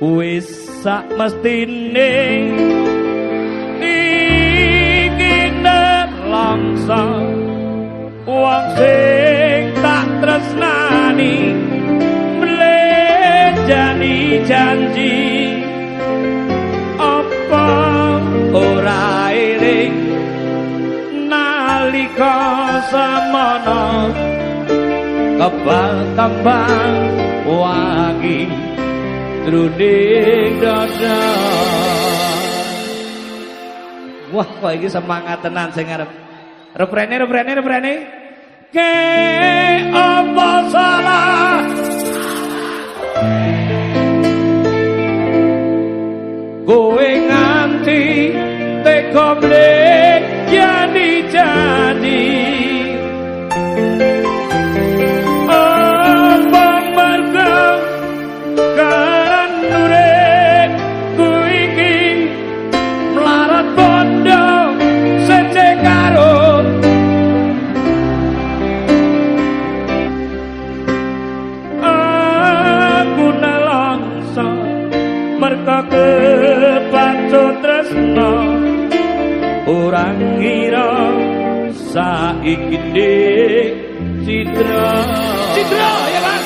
wis sak mestine iki nelongso wong sing tak tresnani mlejani janji apa ora eling nalika samana kebal kembang wangi truding dada. Wah kok iki semangat tenan sing arep refrene ke apa salah kowe nganti tega mlek jadi apa mergo kan urip ku iki melarat bondo sece karo aku nelongso mergo kepacut tresno orang ngira saiki ndek Citra ya Mas.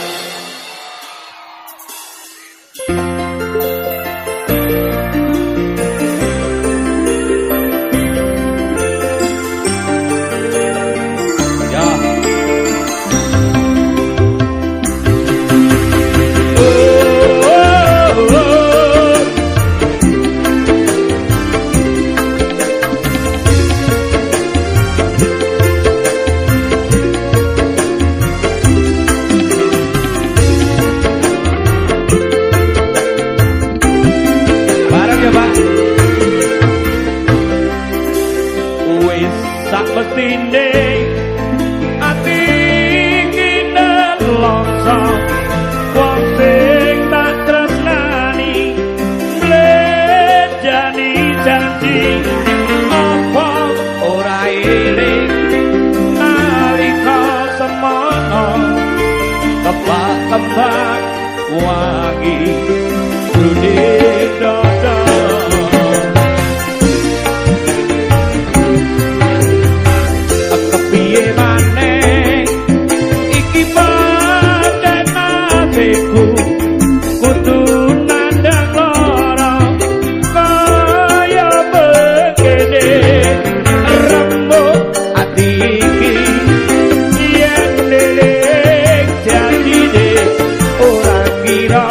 Mestine ati iki nelongso wong sing tak tresnani mlejani janji apa ora eling nalika semono kebak-kebak wangi truding dada. Kudu nandang lara kaya begini rembuk hati iki yen lelek jadi deh orang kira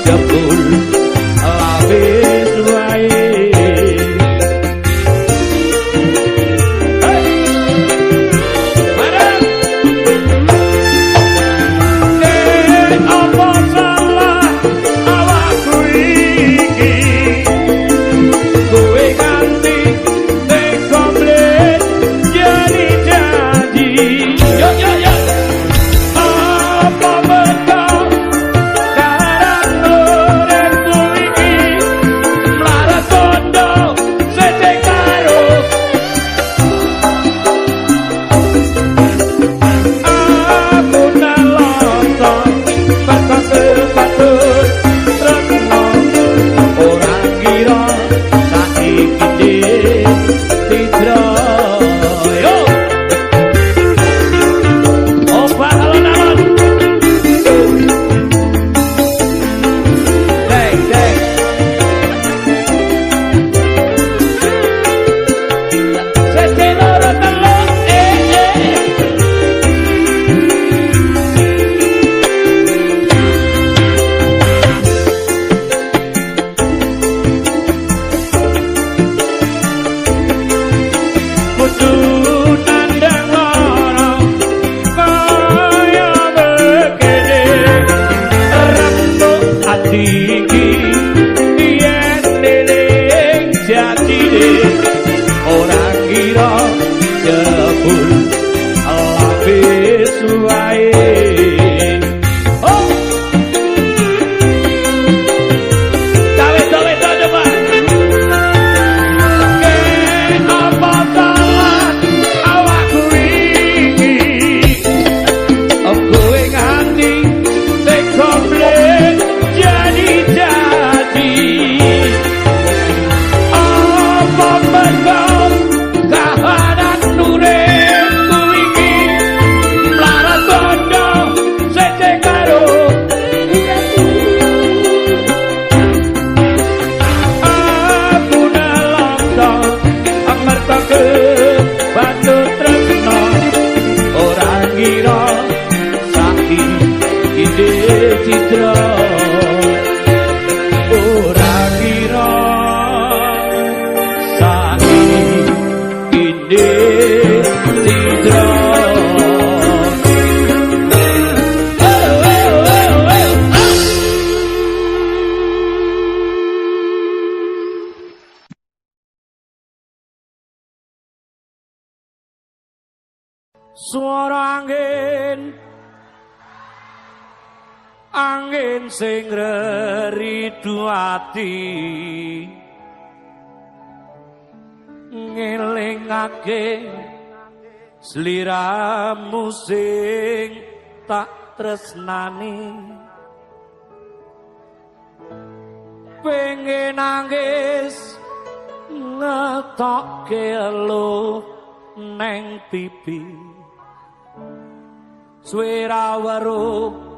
jebul labis wae. Orang kira jebul labis wae. Jadi Suara angin sing ngeridu ati ngelingake sliramu sing tak tresnani pengen nangis ngetokke elo neng pipi swara weruh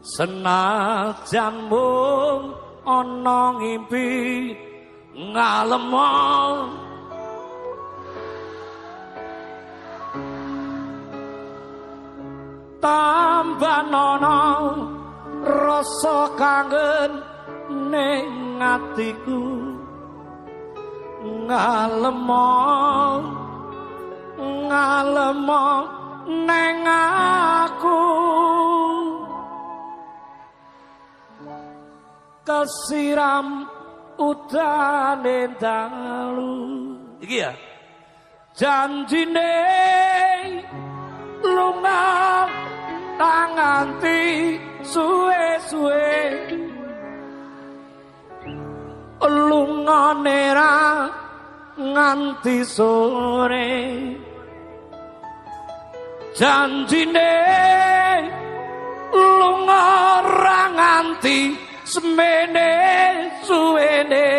senajan mung ana ngimpi ngalemo tambanono rasa kangen ning atiku ngalemo neng aku kesiram udane dalu iki ya janjine lunga tanganti suwe-suwe lunga nera nganti sore janjine lunga ra nganti semene suwene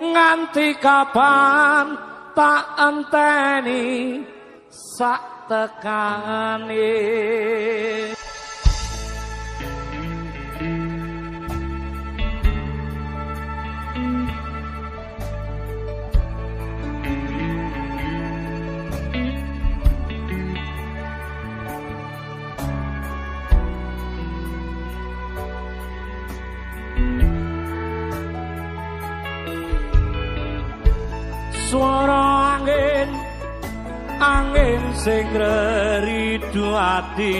nganti kapan tak enteni sak tekane suara angin sing ngeridu ati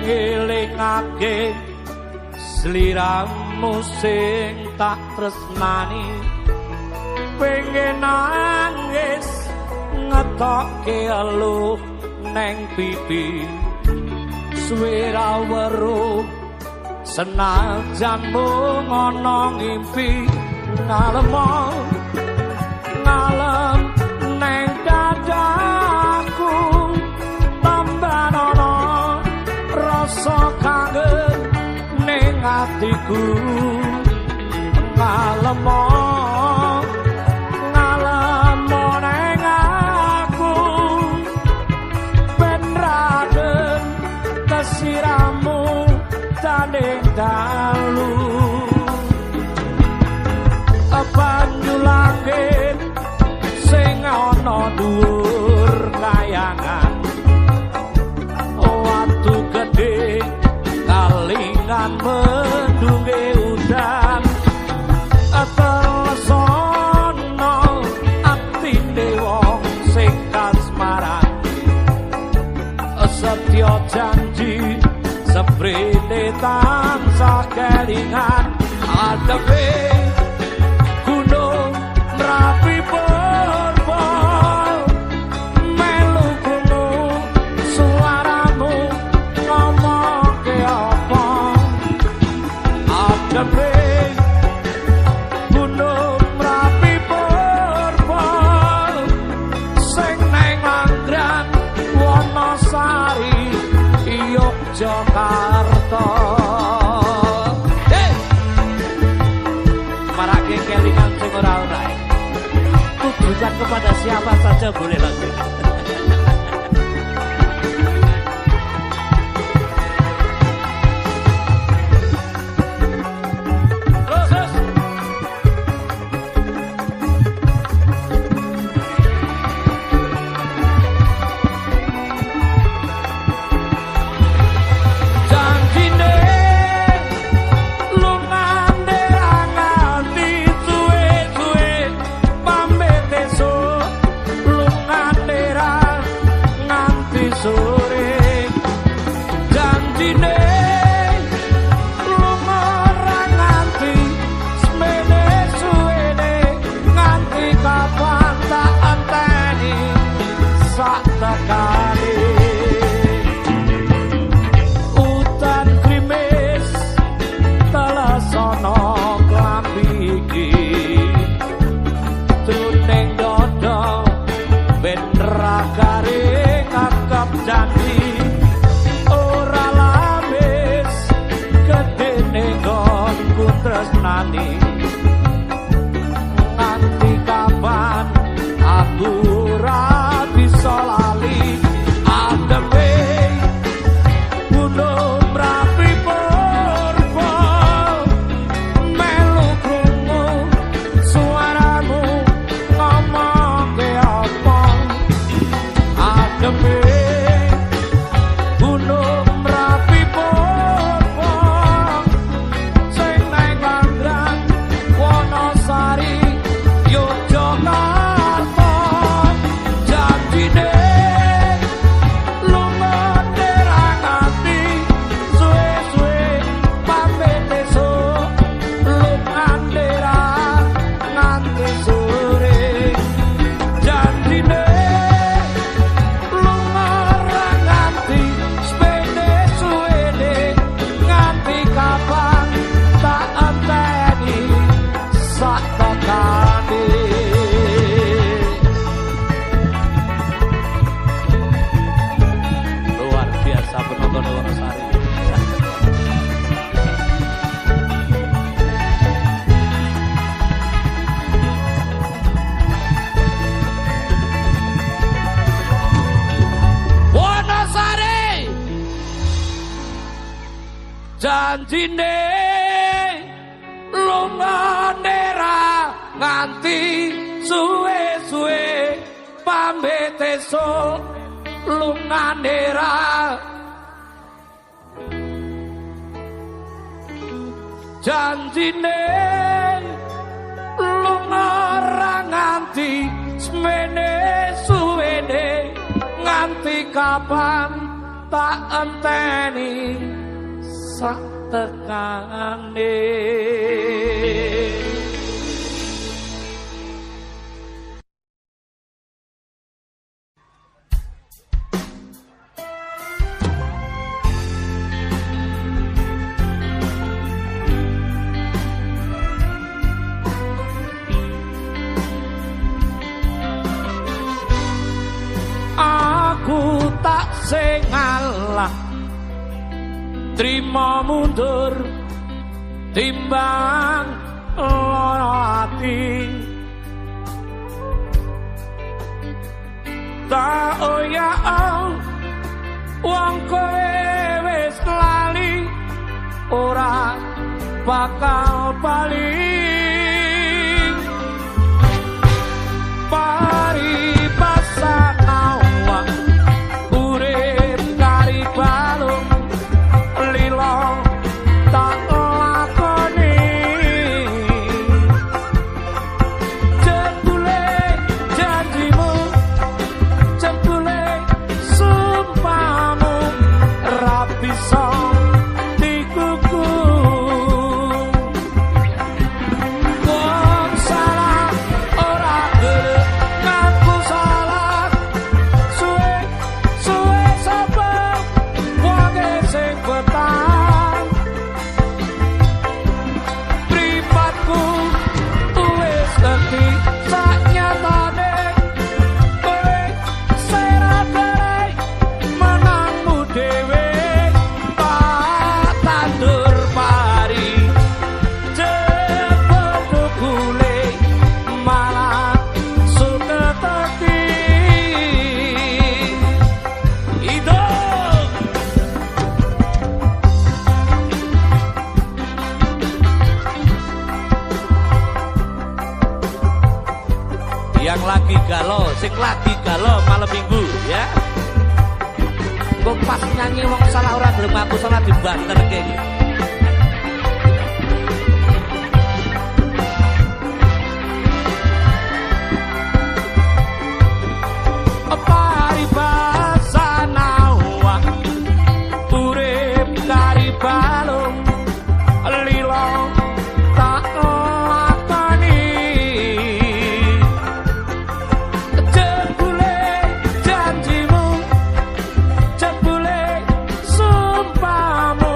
ngelingake sliramu sing tak tresnani pengen nangis ngetokke elu neng pipi swara weruh senajan mung ana ngimpi ngalem neng dadaku tambanono rasa kangen ning atiku ngalemo neng aku ben raden kesiramu tanding dalu banyu langit sing ana dhuwur kayangan watu gedhe kalingan mendunge udan tersono atine wong sing kasmaran setya janji seprene tansah kelingan adepe gunung Merapi berbol melu gunung suaramu ngomong ke apa adepe gunung Merapi berbol sing neng Manggrang Wonosari Yogyakarta marake kelingan sing ora-ora tujuan kepada siapa saja boleh lagu lunga tresnani nganti kapan aku ora bisa lali ademe gunung merapi purba melu krungu suaramu ngomong ke apa ademe gunung merapi purba sing nang Langgrang Wonosari Yogyakarta janjine lunga derang ati suwe-suwe pamit esuk lungan derang nganti sore janjine lunga ra nganti sepede suwene nganti kapan tak enteni sak tekane luar biasa penonton Wonosari. Wonosari janjine lungane ra nganti suwe-suwe pamit esuk lungane ra janjine lunga ra nganti semene suwene nganti kapan tak enteni sak tekane. Aku tak sing ngalah trima mundur timbang lara ati tak oyah wong kowe wis lali ora bakal bali paribasan awak urip kari balung lilo tak lakoni jebule janjimu jebule sumpahmu ra bisa dikuku wong salah ora gelem ngaku salah suwe suwe sapa wonge sing betah pripatku wis ngerti sak nyatane kowe serabare menangmu dhewe tak tandur pari cepet kule malah suka teki idol yang lagi galau sing lagi galau malam minggu ya kok pas nyanyi wong salah ora gelem aku salah dibanterke iki paribasan awak urip kari balung lilo tak lakoni jebule janjimu jebule sumpahmu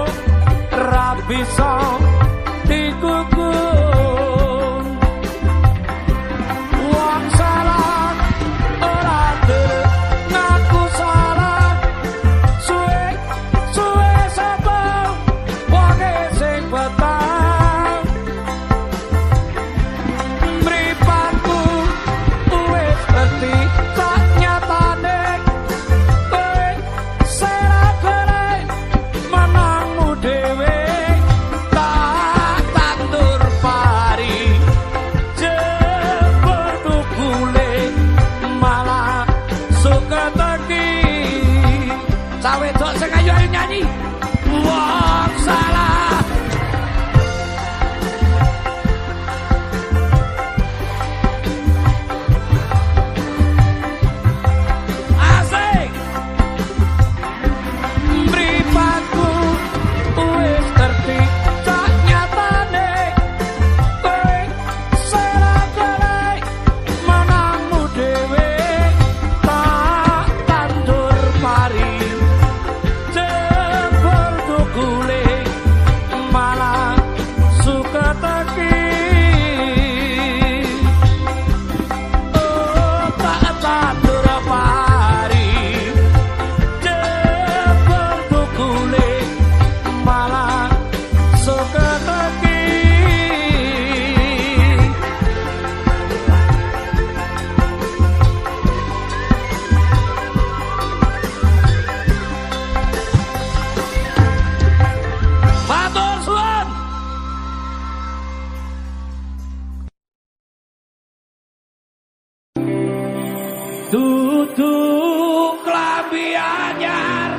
kudu klambi anyar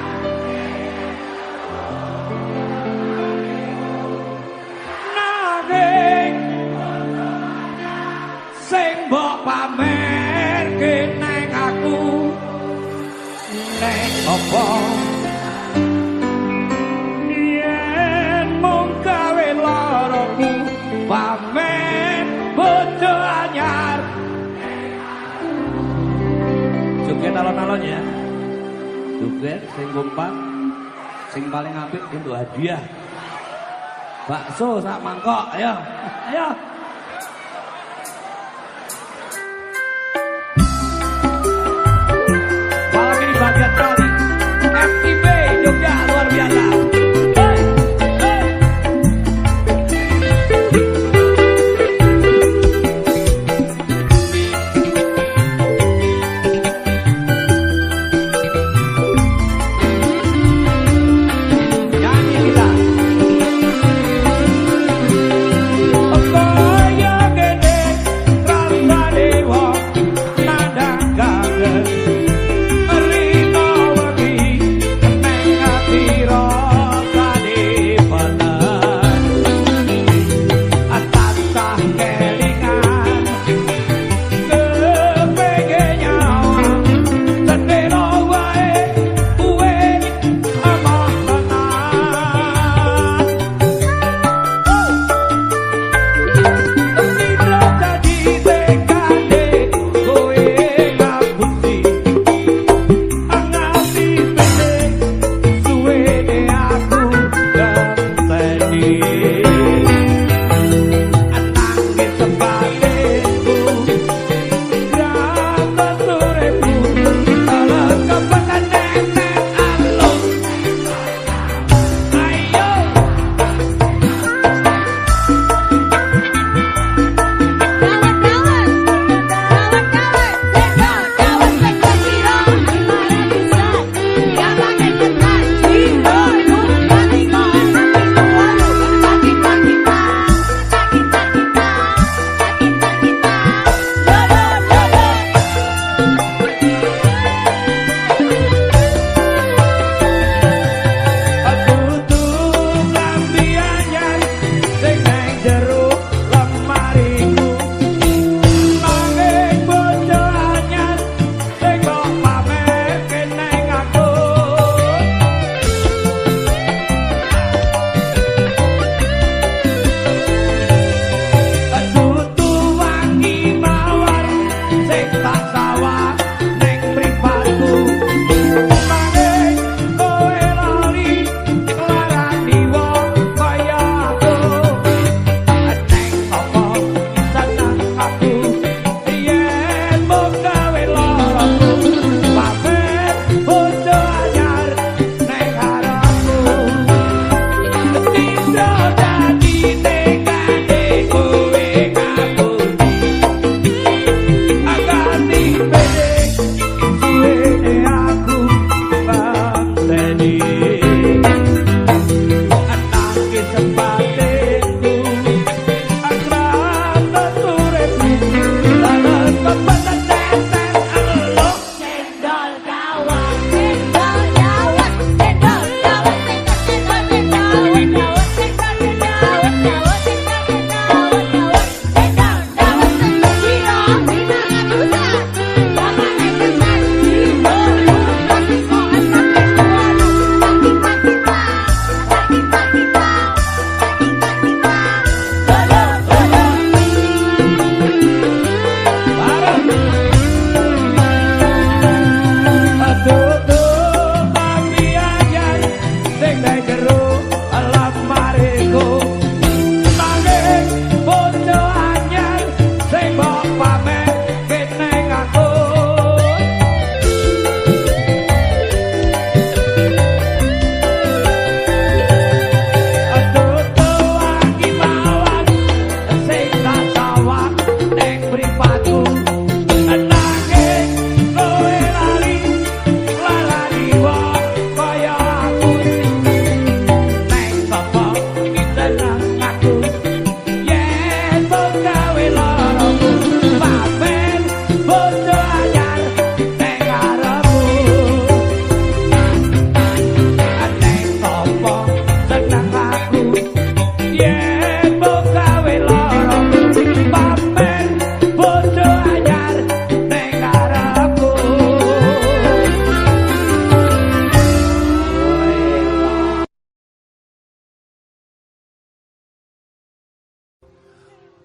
nanging sing mbok pamerke neng aku neng apa yen mung gawe loroku pamer bojo anyar joget alon-alon ya joget sing kompak sing paling apik untuk hadiah bakso sak mangkok ayo ayo bagian kali FTB Jogja luar biasa. Nyanyi kita.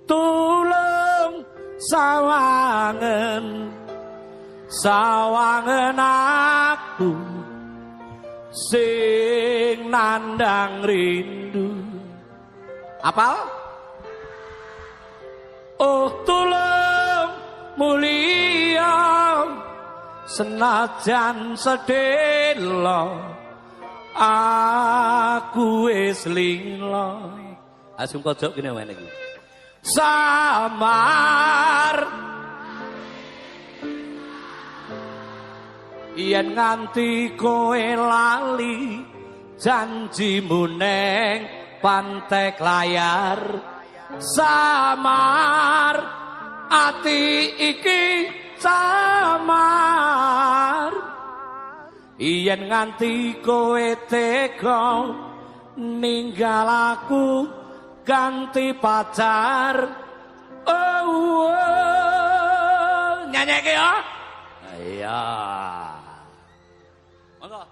tulung sawangen sawangen aku sing nandang rindu. Apal? Oh tulung mulia senajan sedelo aku wis linglo. Asum kocok kene wae iki. Samar yen nganti kowe lali janjimu neng pantek layar. Samar ati iki samar yen nganti kowe tega ninggal aku ganti pacar. Oh, nyanyi ya? Iya. Monggo.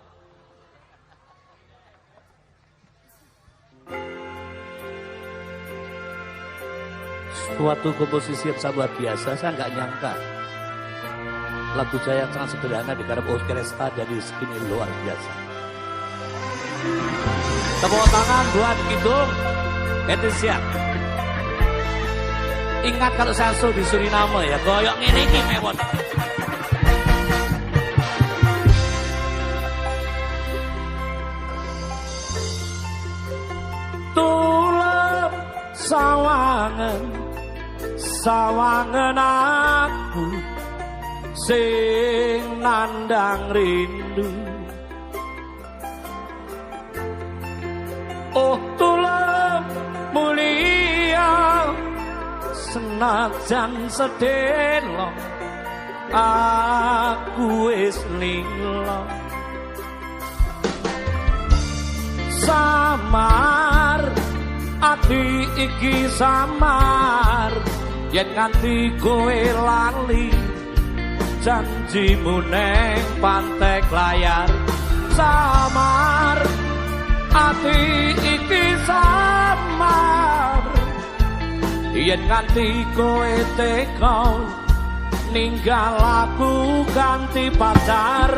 Suatu komposisi yang sangat biasa, saya nggak nyangka lagu saya sangat sederhana digarap orkestra dari segini luar biasa. Tepuk tangan buat Kidung Etisia. Ingat kalau saya di Suriname ya, goyok ini mewon. Tulung sawangen sawangen aku sing nandang rindu. Oh tulung mulia senajan sedelo aku wis linglo. Samar ati iki samar yen nganti kowe lali janjimu neng pantek layar. Samar ati iki samar yen nganti kowe tega ninggal aku ganti pacar.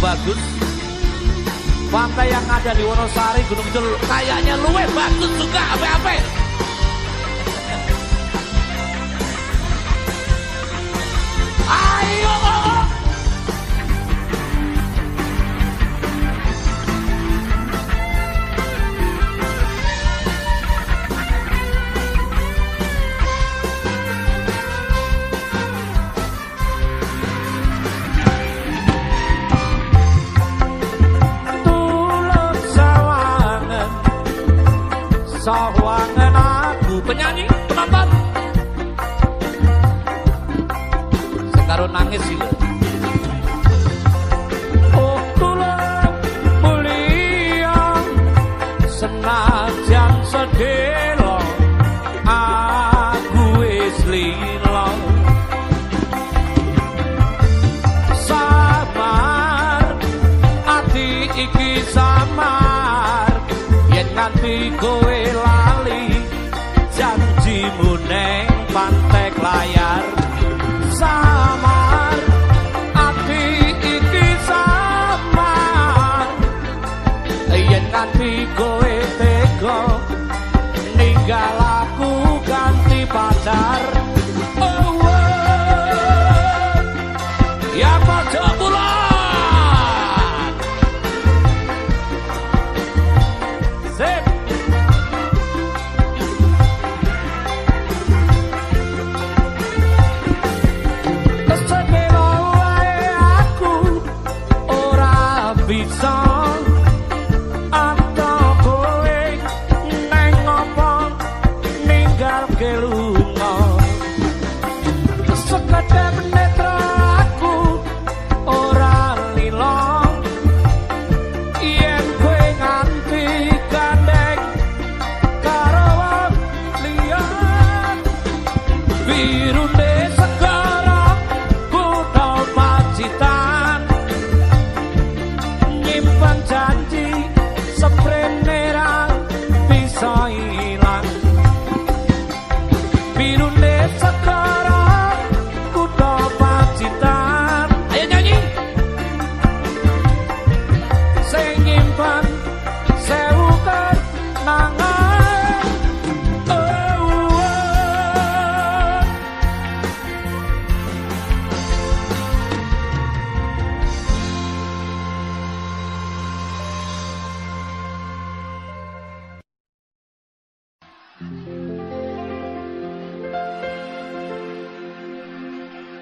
Bagus. Pantai yang ada di Wonosari, Gunung Kidul kayaknya luwih bagus juga apa-apa. Ayo. Sawangen aku penyanyi penonton sekarang nangis sih. Oh tulung mulia senajan sedelo aku wis lilo. Samar ati iki samar yen nganti kowe janjimu neng pantek layar. Samar ati iki samar yen nganti kowe tega ninggal aku ganti pacar. Oh, ya pojok kulon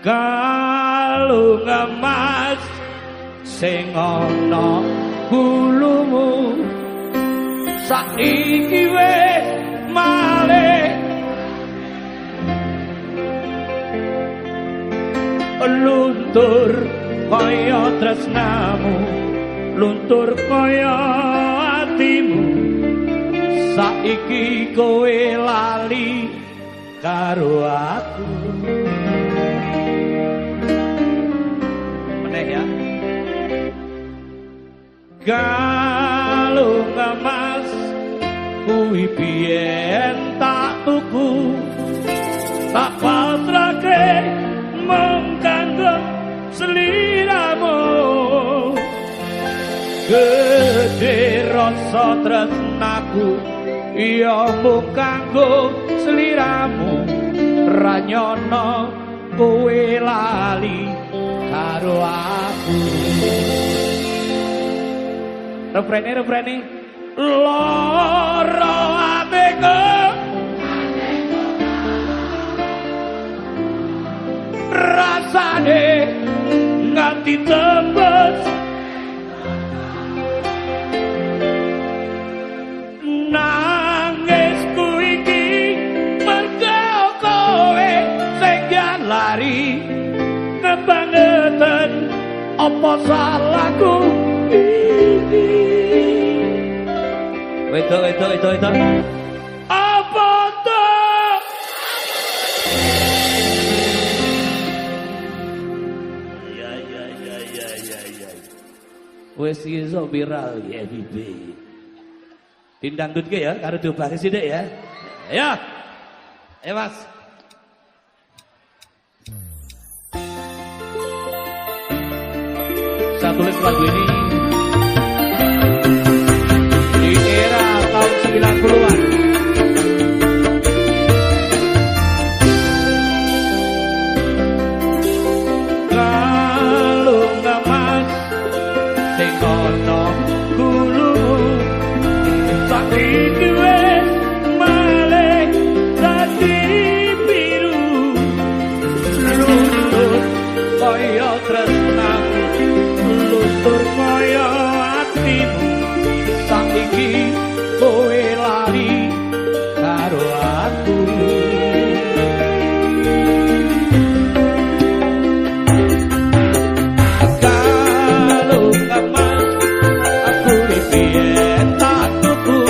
kalung emas sing ana gulumu saiki wis malih luntur kaya tresnamu luntur kaya atimu saiki kowe lali karo aku meneh ya kalung emas kuwi biyen tak tuku tak pasrahke mung kanggo sliramu gedhe rasa tresnaku iya mung kanggo sliramu ranyono kowe lali karo aku refrene lara atiku rasane nganti tembus nangisku iki mergo kowe sing lari kebangetan apa salahku iki wedok apa tuh ya wis iso viral ya bibi dindangdut ke ya karo diobah sithik ya ayo Mas saya tulis lagu ini di era tahun 90-an kalung emas sing ana gulumu saiki wis malih dadi biru luntur kaya tresnamu luntur kaya atimu saiki kowe lari karo aku kalung emas aku biyen tak tuku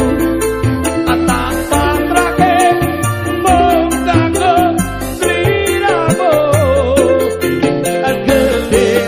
tak pasrahke mung kanggo sliramu gedhe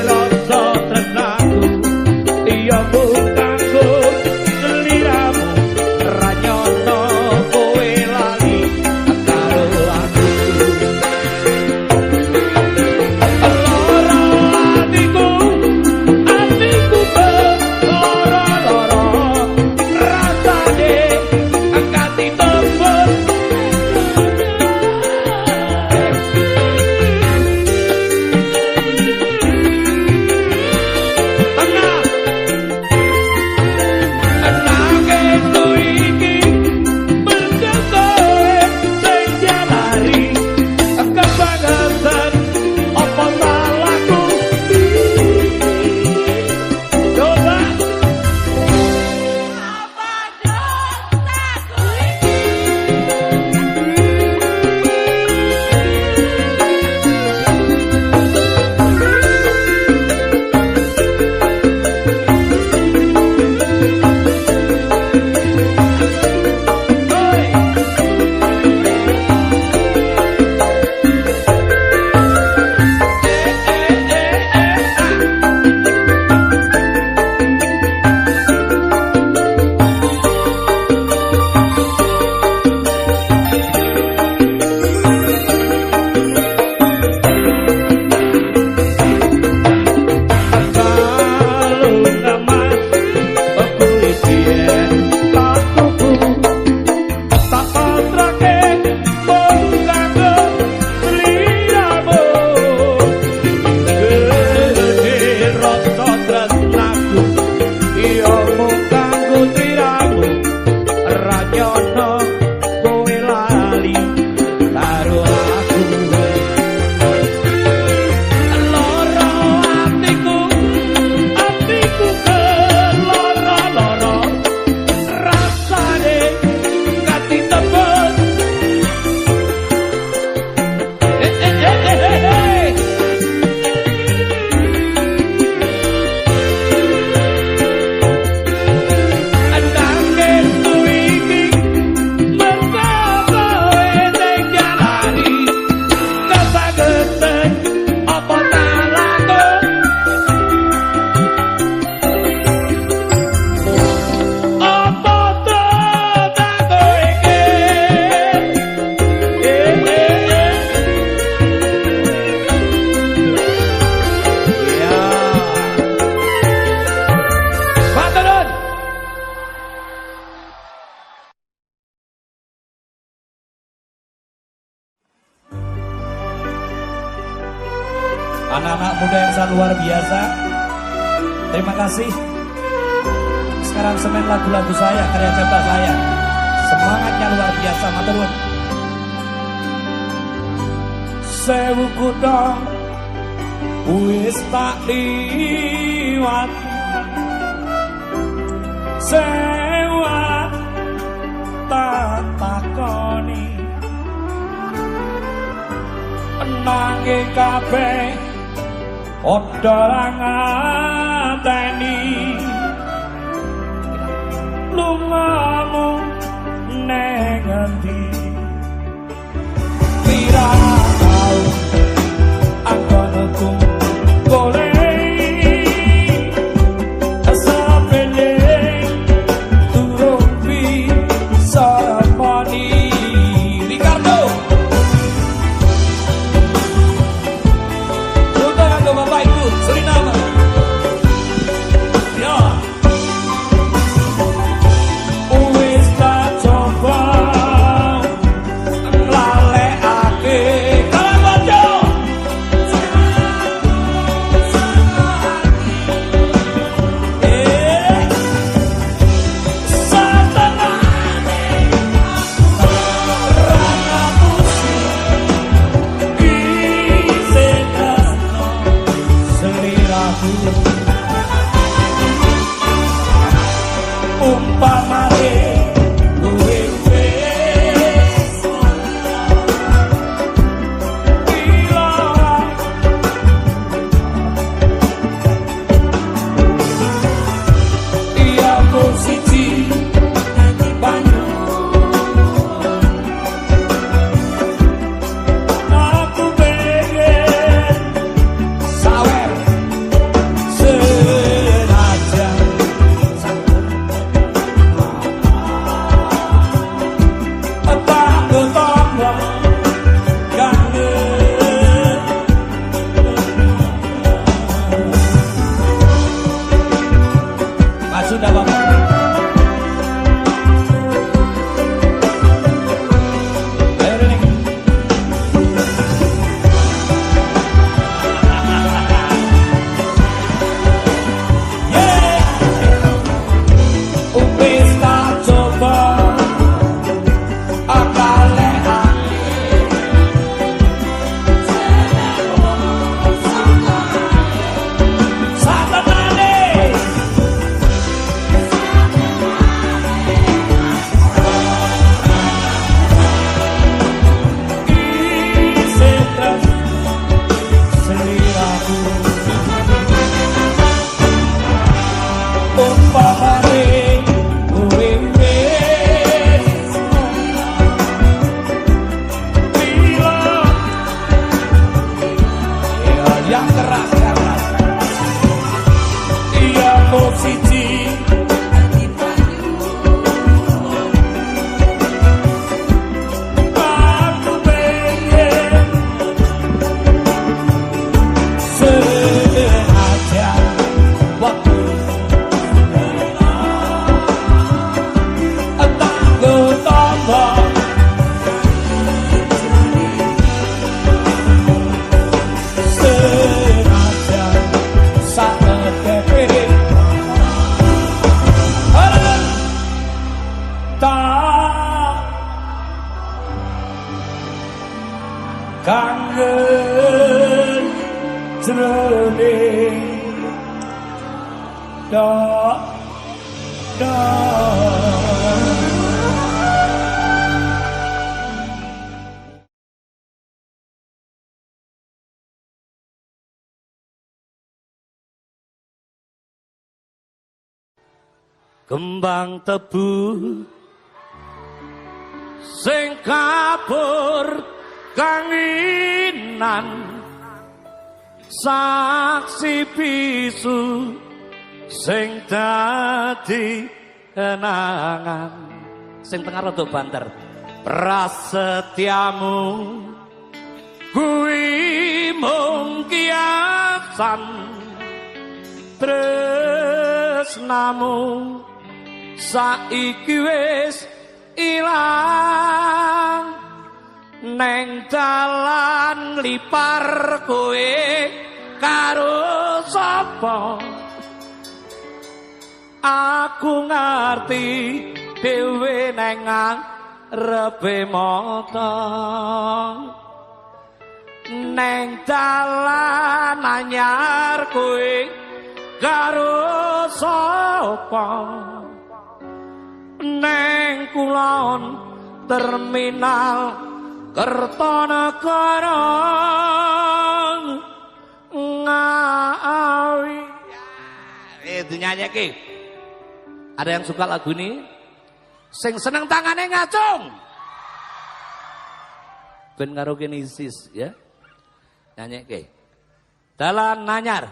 bisa luar biasa. Terima kasih. Sekarang semen lagu-lagu saya, karya cipta saya. Semangatnya luar biasa, matur nuwun. Sewu kutha wis tak liwat, sewa tak takoni, nanging kabeh padha ra ngateni lungamu neng endi. Pirang taun anggonku golek sapene durung bisa mani. Ricardo Tuntang ke Bapak Ibu Suriname. Ya wis tak coba lalekake kalah bojo. Umpamane kowe wis ilang, iya mung siji dadi banyu. Aku pengen sawer senajan sudah Bapak. Ayo Rene. Wis tak coba akale satenane yang keras keras. Iya mung siji dadi banyu. Aku pengen senajan waktu tanggo tambah kangen jroning dak kembang tebu sing kabur kanginan saksi bisu sing dadi kenangan. Sing tengah rada banter. Prasetyamu kuwi mung kiasan, tresnamu saiki wis ilang. Neng dalan lipar kowe karo sapa aku ngerti dhewe nang ngarepe mata neng dalan anyar kowe karo sapa neng kulon terminal Kertanegara Ngawi. Itu nyanyi. Ada yang suka lagu ini? Sing seneng tangannya ngacung. Ben karo kene isis ya. Nyanyi. Dalan Nanyar.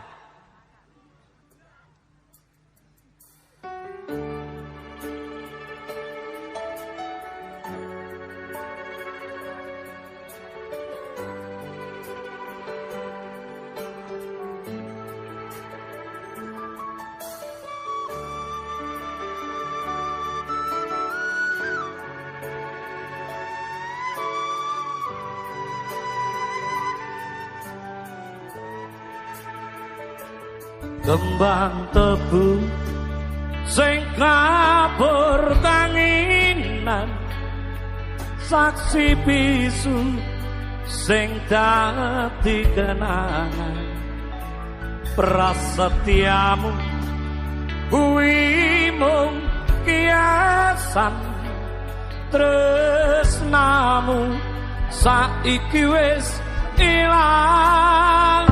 Kembang tebu sing kabur kanginan saksi bisu sing dadi kenangan prasetyamu kuwi mung kiasan tresnamu saiki wis ilang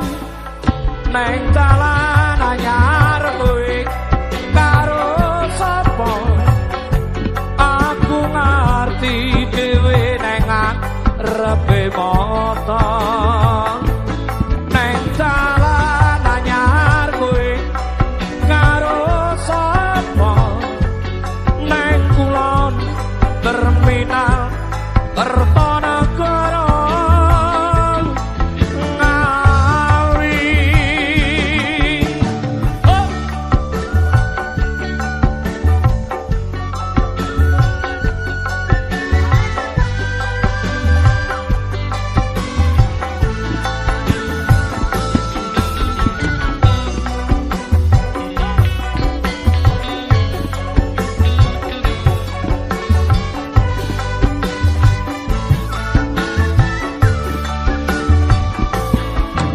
neng dalan anyar kowe karo sapa aku ngerti dhewe neng ngarepe mata neng dalan anyar kowe karo sapa neng kulon terminal Kertanegara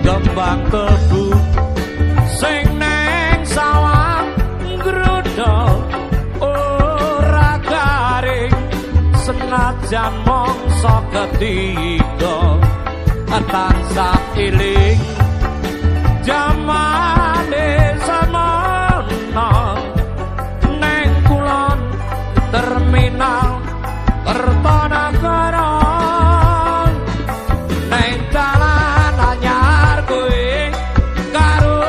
kembang tebu sing neng sawah ngrodol ora garing senajan mangsa ketiga tansah eling jamane semono neng kulon terminal Kertanegara neng dalan anyar kowe karo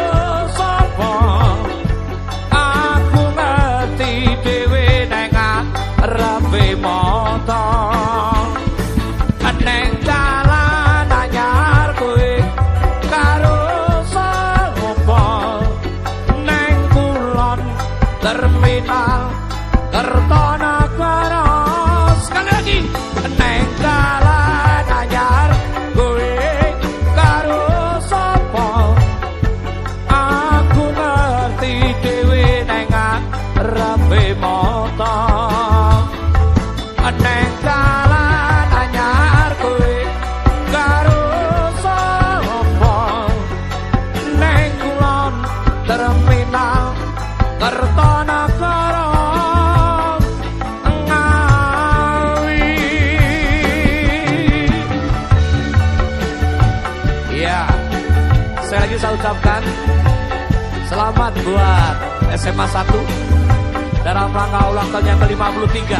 sapa aku ngerti dhewe neng ngarepe mata neng dalan anyar kowe karo sapa neng kulon terminal Kertanegara sekali lagi neng dalan anyar kowe karo sapa aku ngerti dhewe neng ngarepe mata neng dalan anyar kowe karo sapa neng kulon terminal Kertanegara Ngawi. Ya, saya lagi saya ucapkan selamat buat SMA 1 dalam rangka ulang tahun yang ke-53.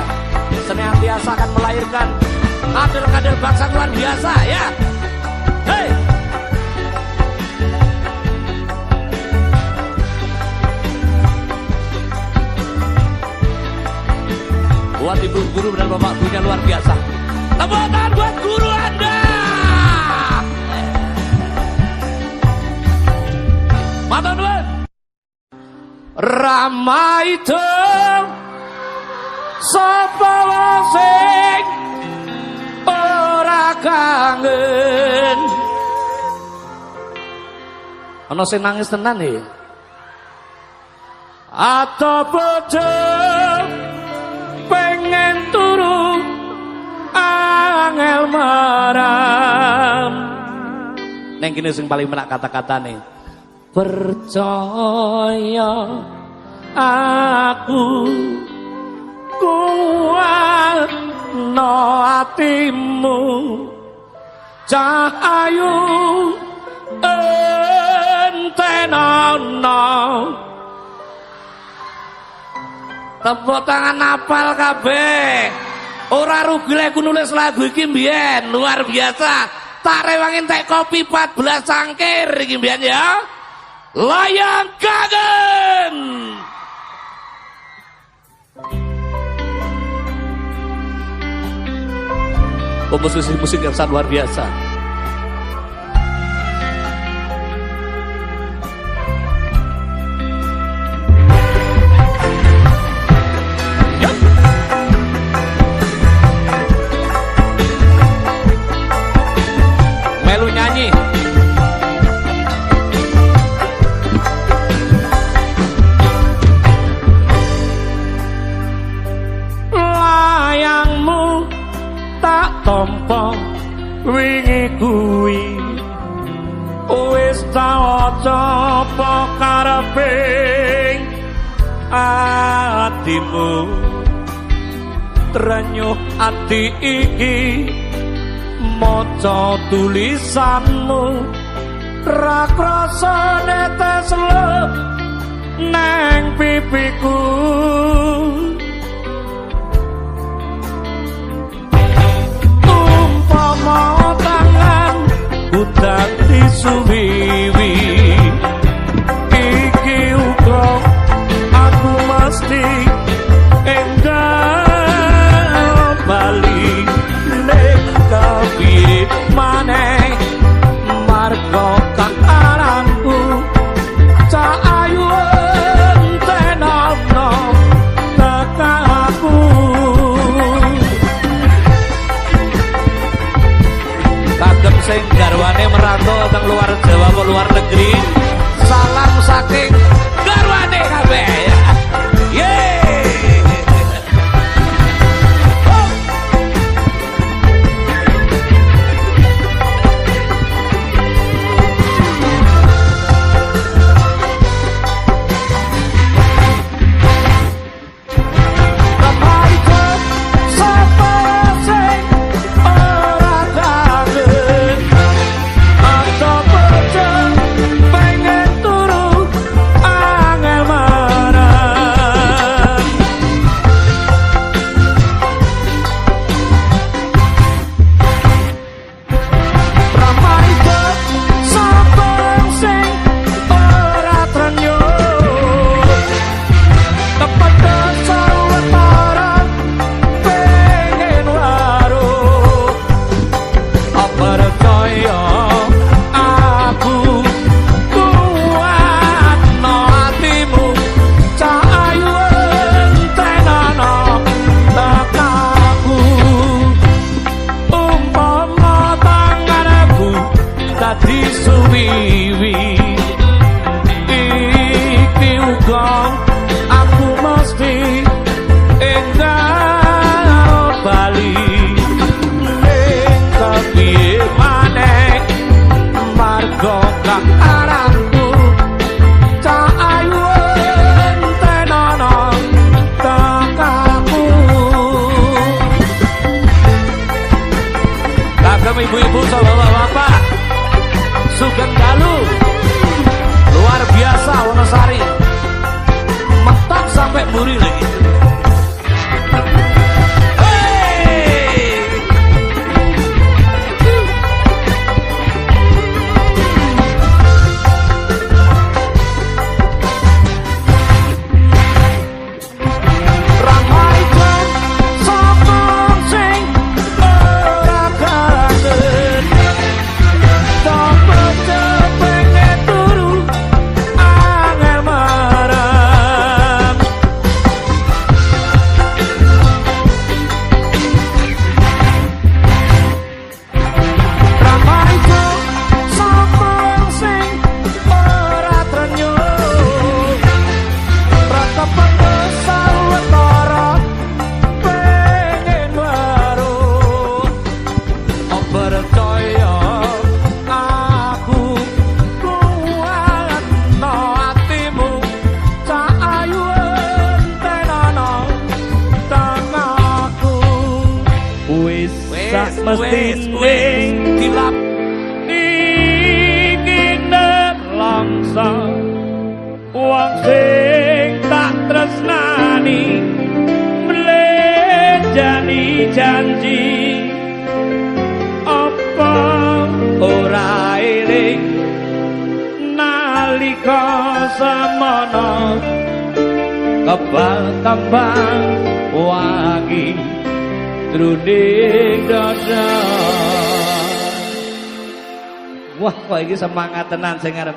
Senantiasa akan melahirkan kader-kader bangsa luar biasa ya. Hei. Buat ibu guru dan bapak gurunya luar biasa. Tepuk tangan buat guru Anda. Matur nuwun. Rama itu sapa sing ora kangen Ana sing nangis tenan ya. Atau bojo pengen turu angel maram. Neng kene sing paling menak kata-katane. Percaya aku kuat no atimu cahayu entenono. Tepuk tangan apal kabeh. Ora rugi lek nulis lagu iki mbiyen, luar biasa. Tak rewangi entek kopi 14 cangkir iki mbiyen ya. Layang Kangen. Komposisi musik yang sangat luar biasa. Melu nyanyi. Layangmu tak tompo wingi kuwi wis tawaca apa karepe atimu trenyuh ati iki maca tulisanmu ra krasa netes nang pipiku. Umpama tangan udah disuwiwi iki uga aku mesti enggal bali ning kapiye maneh marga kakaranku cak ayu entenono tekaku. Kagem sing garwane merantau teng luar Jawa apa luar negeri, salam saking garwane kabeh ya. Ibu-ibu, bapak-bapak, Sugeng Dalu, luar biasa Wonosari, mentok sampai Muri lagi. mesti dilap iki nelongso wong sing tak tresnani mlejani janji apa ora eling nalika semana kebal kembang wangi truding dada. Wah, kok iki semangat tenan sing arep.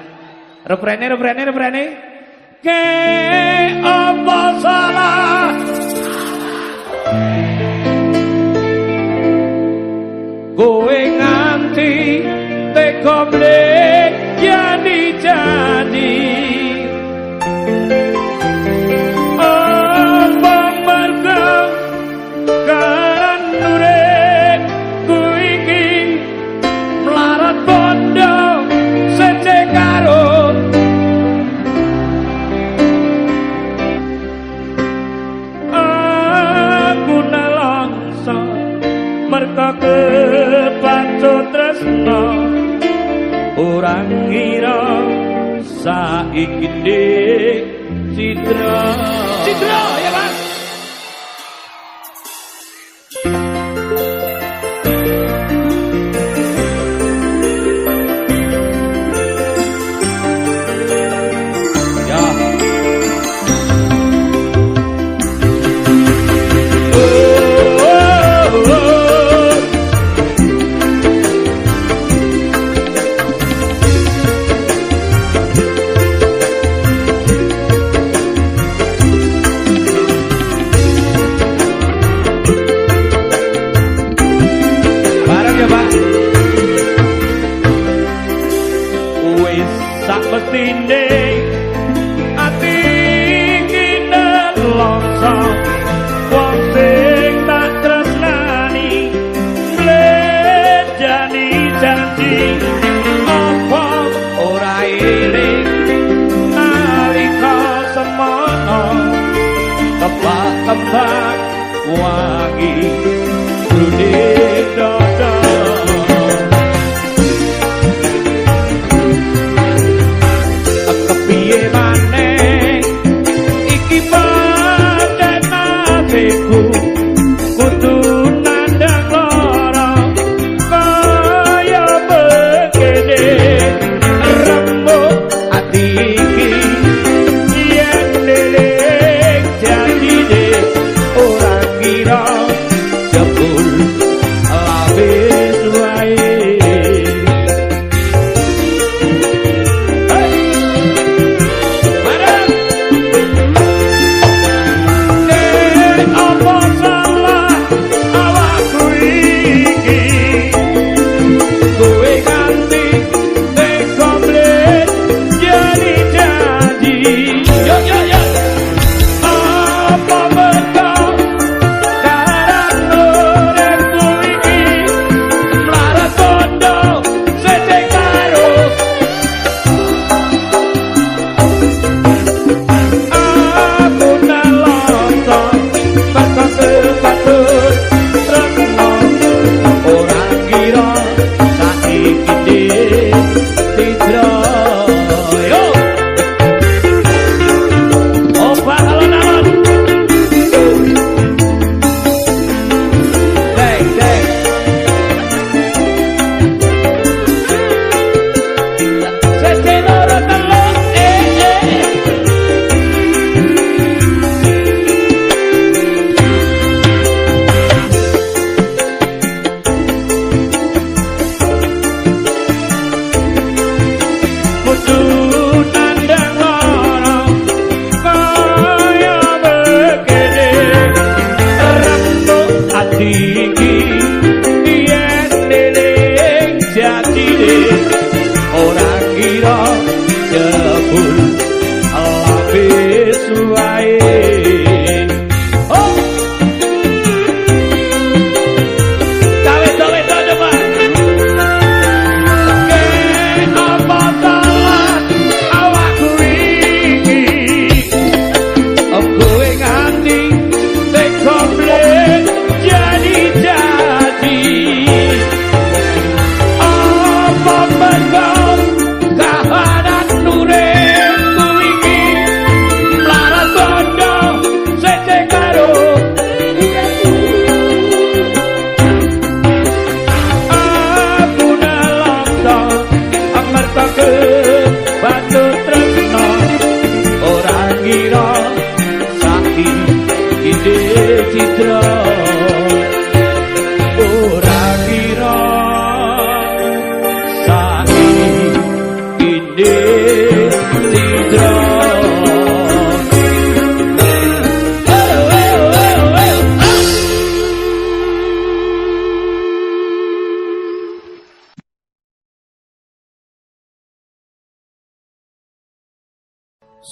Refrene. Ke apa salah? Kowe nganti tega mlek jadi apa merga karan urip ku iki melarat bondo sece karo aku nelongso merga kepacut tresno ora ngira saiki dik Citra ya Mas. Ya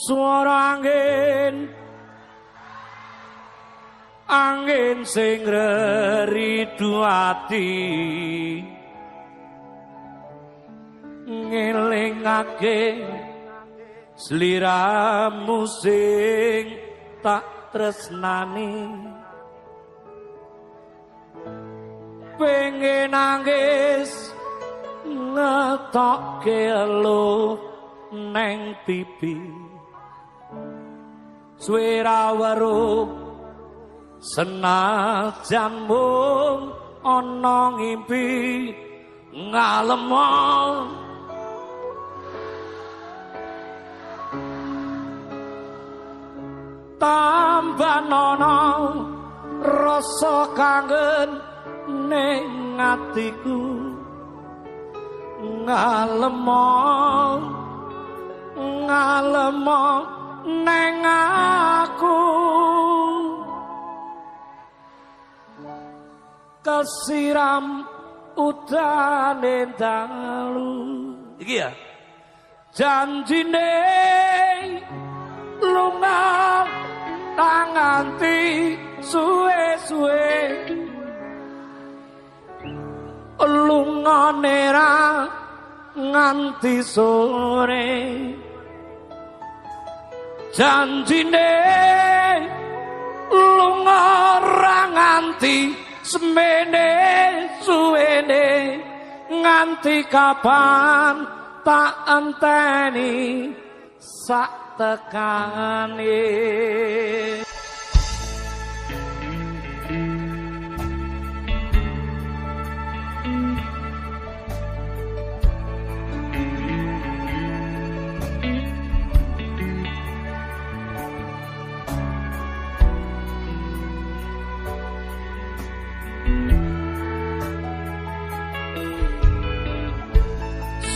Suara angin sing ngeridu ati ngelingake sliramu sing tak tresnani pengen nangis ngetokke elo neng pipi suara weruh senajan mung ana ngimpi ngalemo tambah nono rasa kangen ning atiku ngalemo neng aku kesiram udane dalu iki ya janjine lunga tanganti suwe-suwe lunga nera nganti sore janjine lunga ra nganti semene suwene nganti kapan tak enteni sak tekane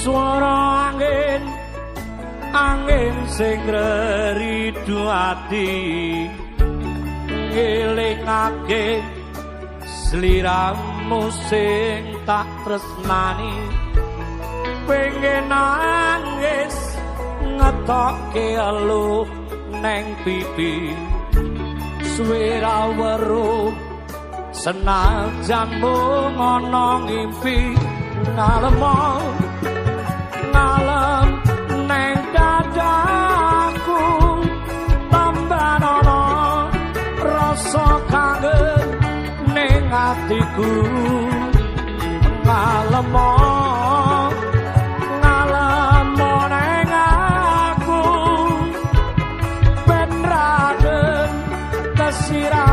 suara angin sing ngeridu ati ngelingake sliramu sing tak tresnani pengen nangis ngetokke elu neng pipi suara weruh senajan mung ana ngimpi ngalemo ngalem neng dadaku tambah nono rasa kangen ning atiku ngalemo neng aku ben raden kesiram